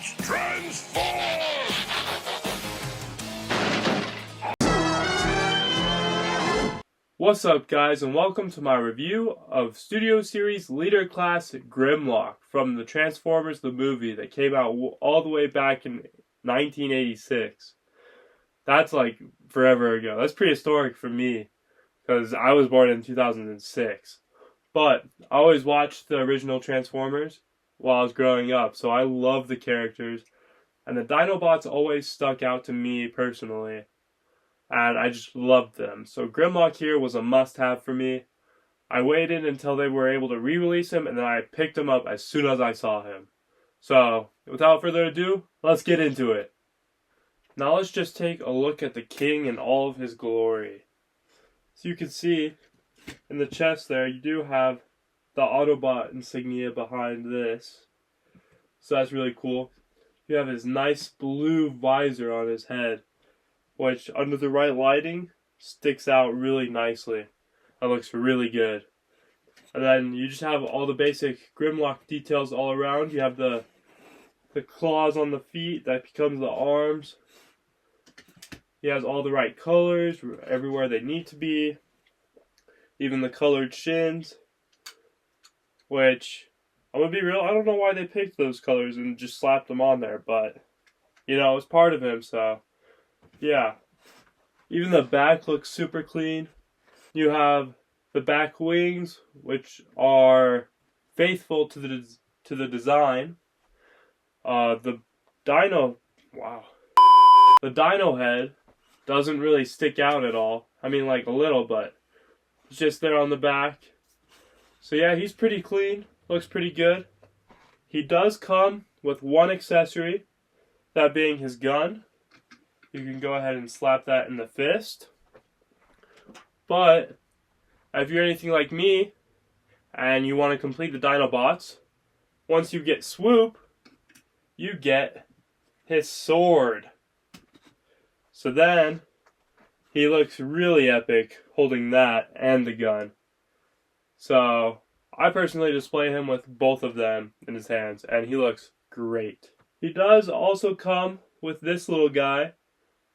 Dinobots transform! What's up, guys, and welcome to my review of Studio Series Leader Class Grimlock from the Transformers the movie that came out all the way back in 1986. That's like forever ago. That's prehistoric for me because I was born in 2006. But I always watched the original Transformers while I was growing up, so I love the characters. And the Dinobots always stuck out to me personally. And I just loved them. So Grimlock here was a must-have for me. I waited until they were able to re-release him, and then I picked him up as soon as I saw him. So, without further ado, let's get into it. Now let's just take a look at the King in all of his glory. So you can see, in the chest there, you do have the Autobot insignia behind this. So that's really cool. You have his nice blue visor on his head, which under the right lighting sticks out really nicely. That looks really good. And then you just have all the basic Grimlock details all around. You have the claws on the feet that becomes the arms. He has all the right colors everywhere they need to be. Even the colored shins, which, I'm gonna be real, I don't know why they picked those colors and just slapped them on there, but you know, it's part of him, so yeah. Even the back looks super clean. You have the back wings, which are faithful to the design. The dino head doesn't really stick out at all. I mean, like a little, but it's just there on the back. So yeah, he's pretty clean. Looks pretty good. He does come with one accessory, that being his gun. You can go ahead and slap that in the fist. But if you're anything like me and you want to complete the Dinobots, once you get Swoop, you get his sword. So then he looks really epic holding that and the gun. So I personally display him with both of them in his hands, and he looks great. He does also come with this little guy.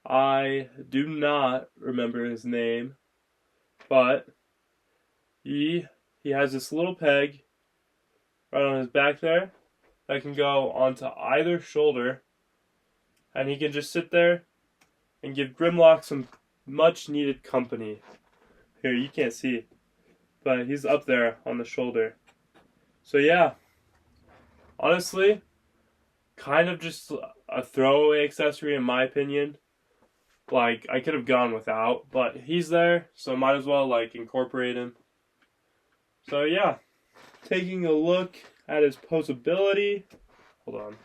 I do not remember his name, but he has this little peg right on his back there that can go onto either shoulder, and he can just sit there and give Grimlock some much needed company. Here, you can't see, but he's up there on the shoulder. So yeah, honestly, kind of just a throwaway accessory in my opinion. Like, I could have gone without, but he's there, so might as well, like, incorporate him. So, yeah. Taking a look at his posability. Hold on.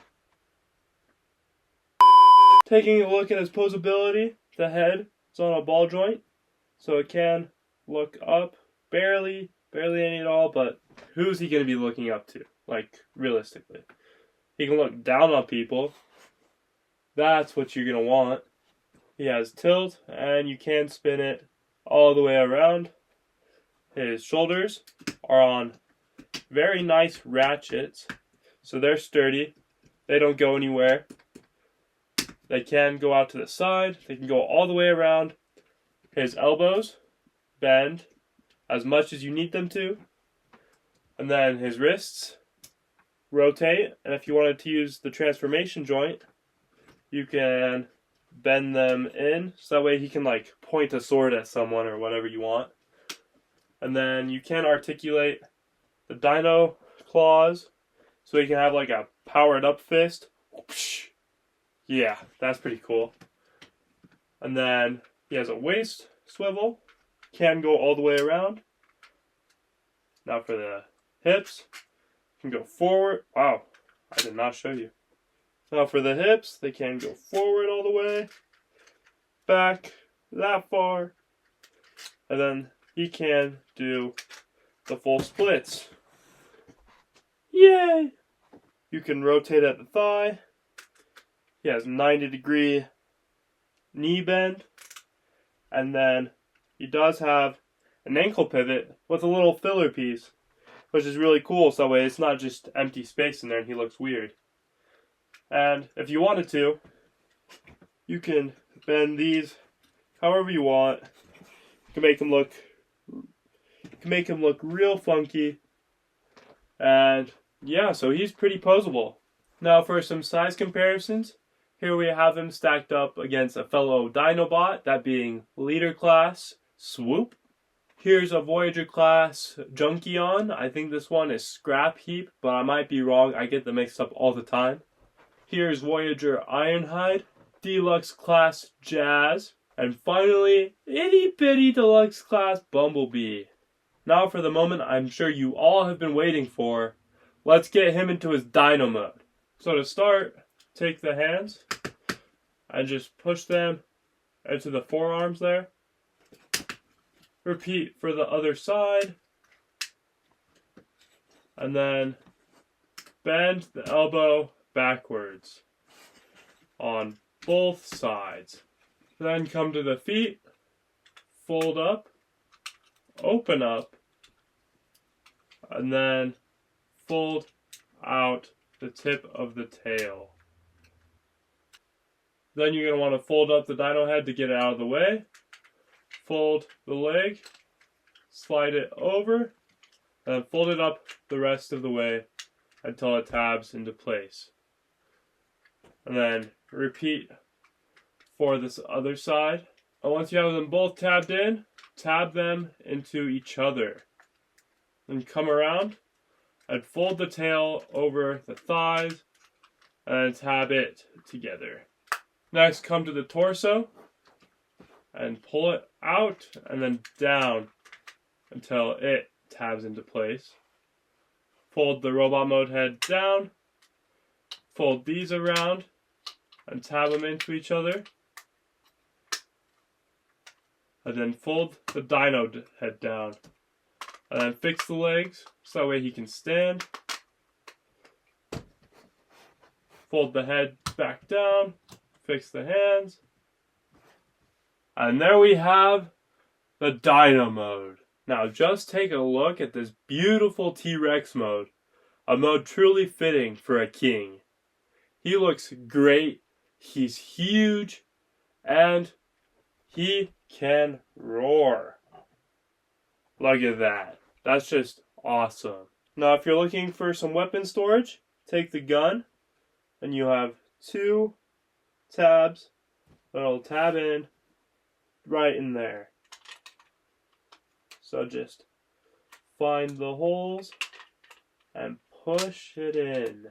Taking a look at his posability. The head is on a ball joint, so it can look up. Barely any at all, but who's he going to be looking up to? Like, realistically. He can look down on people. That's what you're going to want. He has tilt, and you can spin it all the way around. His shoulders are on very nice ratchets, so they're sturdy. They don't go anywhere. They can go out to the side. They can go all the way around. His elbows bend as much as you need them to. And then his wrists rotate, and if you wanted to use the transformation joint, you can bend them in, so that way he can like point a sword at someone or whatever you want. And then you can articulate the dino claws, so he can have like a powered up fist. Yeah, that's pretty cool. And then he has a waist swivel, can go all the way around. Now for the hips, can go forward. Wow, I did not show you. Now for the hips, they can go forward all the way, back that far, and then he can do the full splits. Yay! You can rotate at the thigh. He has 90-degree knee bend, and then he does have an ankle pivot with a little filler piece, which is really cool, so that way it's not just empty space in there and he looks weird. And if you wanted to, you can bend these however you want. You can make them look real funky. And yeah, so he's pretty posable. Now for some size comparisons, here we have him stacked up against a fellow Dinobot, that being Leader Class Swoop. Here's a Voyager Class Junkion. I think this one is Scrap Heap, but I might be wrong. I get them mixed up all the time. Here's Voyager Ironhide, Deluxe Class Jazz, and finally, Itty Bitty Deluxe Class Bumblebee. Now for the moment I'm sure you all have been waiting for. Let's get him into his Dino Mode. So to start, take the hands and just push them into the forearms there. Repeat for the other side. And then bend the elbow backwards on both sides. Then come to the feet, fold up, open up, and then fold out the tip of the tail. Then you're going to want to fold up the dino head to get it out of the way. Fold the leg, slide it over, and then fold it up the rest of the way until it tabs into place. And then repeat for this other side. And once you have them both tabbed in, tab them into each other. Then come around and fold the tail over the thighs and tab it together. Next, come to the torso and pull it out and then down until it tabs into place. Fold the robot mode head down, fold these around and tab them into each other. And then fold the dino head down. And then fix the legs so that way he can stand. Fold the head back down. Fix the hands. And there we have the Dino Mode. Now just take a look at this beautiful T-Rex mode. A mode truly fitting for a king. He looks great. He's huge. And he can roar. Look at that. That's just awesome. Now if you're looking for some weapon storage, take the gun and you have 2 tabs that'll tab in right in there. So just find the holes and push it in.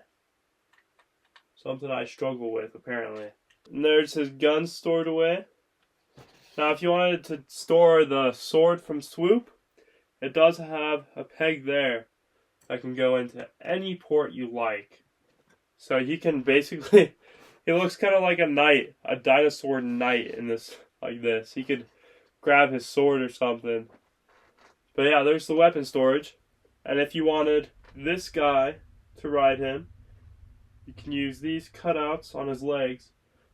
Something I struggle with apparently. And there's his gun stored away. Now if you wanted to store the sword from Swoop, it does have a peg there that can go into any port you like. So he can basically, he looks kind of like a knight, a dinosaur knight in this, like this. He could grab his sword or something. But yeah, there's the weapon storage. And if you wanted this guy to ride him, you can use these cutouts on his legs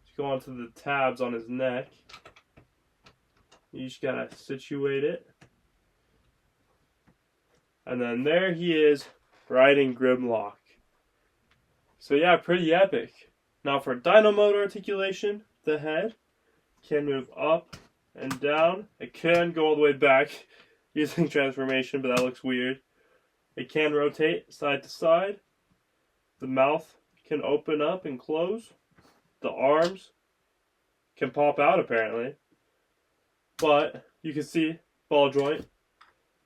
to go onto the tabs on his neck. You just gotta situate it. And then there he is, riding Grimlock. So yeah, pretty epic. Now for Dino Mode articulation, the head can move up and down. It can go all the way back using transformation, but that looks weird. It can rotate side to side. The mouth can open up and close. The arms can pop out apparently. But you can see ball joint.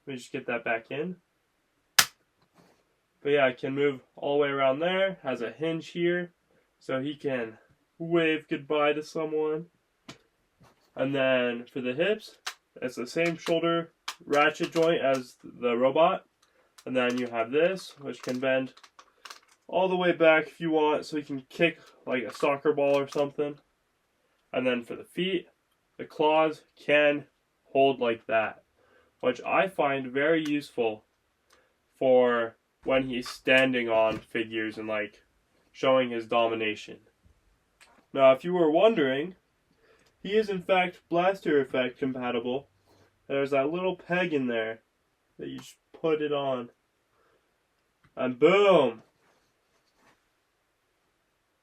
Let me just get that back in. But yeah, it can move all the way around there. Has a hinge here, so he can wave goodbye to someone. And then for the hips, it's the same shoulder ratchet joint as the robot. And then you have this, which can bend all the way back if you want, so you can kick like a soccer ball or something. And then for the feet, the claws can hold like that, which I find very useful for when he's standing on figures and like showing his domination. Now if you were wondering, he is in fact blaster effect compatible. There's that little peg in there that you just put it on. And boom!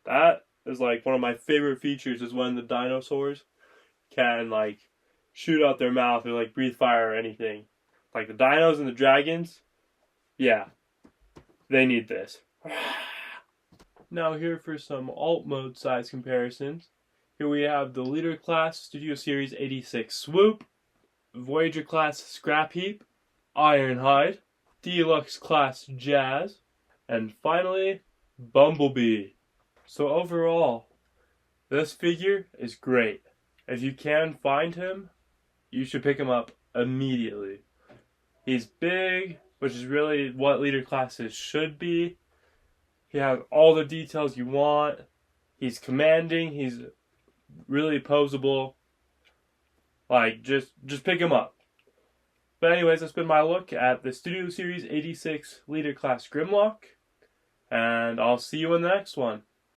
That is like one of my favorite features is when the dinosaurs can like shoot out their mouth or like breathe fire or anything. Like the dinos and the dragons, yeah, they need this. Now here for some alt mode size comparisons. Here we have the Leader Class Studio Series 86 Swoop, Voyager Class Scrap Heap, Ironhide, Deluxe Class Jazz, and finally, Bumblebee. So overall, this figure is great. If you can find him, you should pick him up immediately. He's big, which is really what leader classes should be. He has all the details you want. He's commanding. He's really poseable. Like, just pick him up. But anyways, that's been my look at the Studio Series 86 Leader Class Grimlock. And I'll see you in the next one.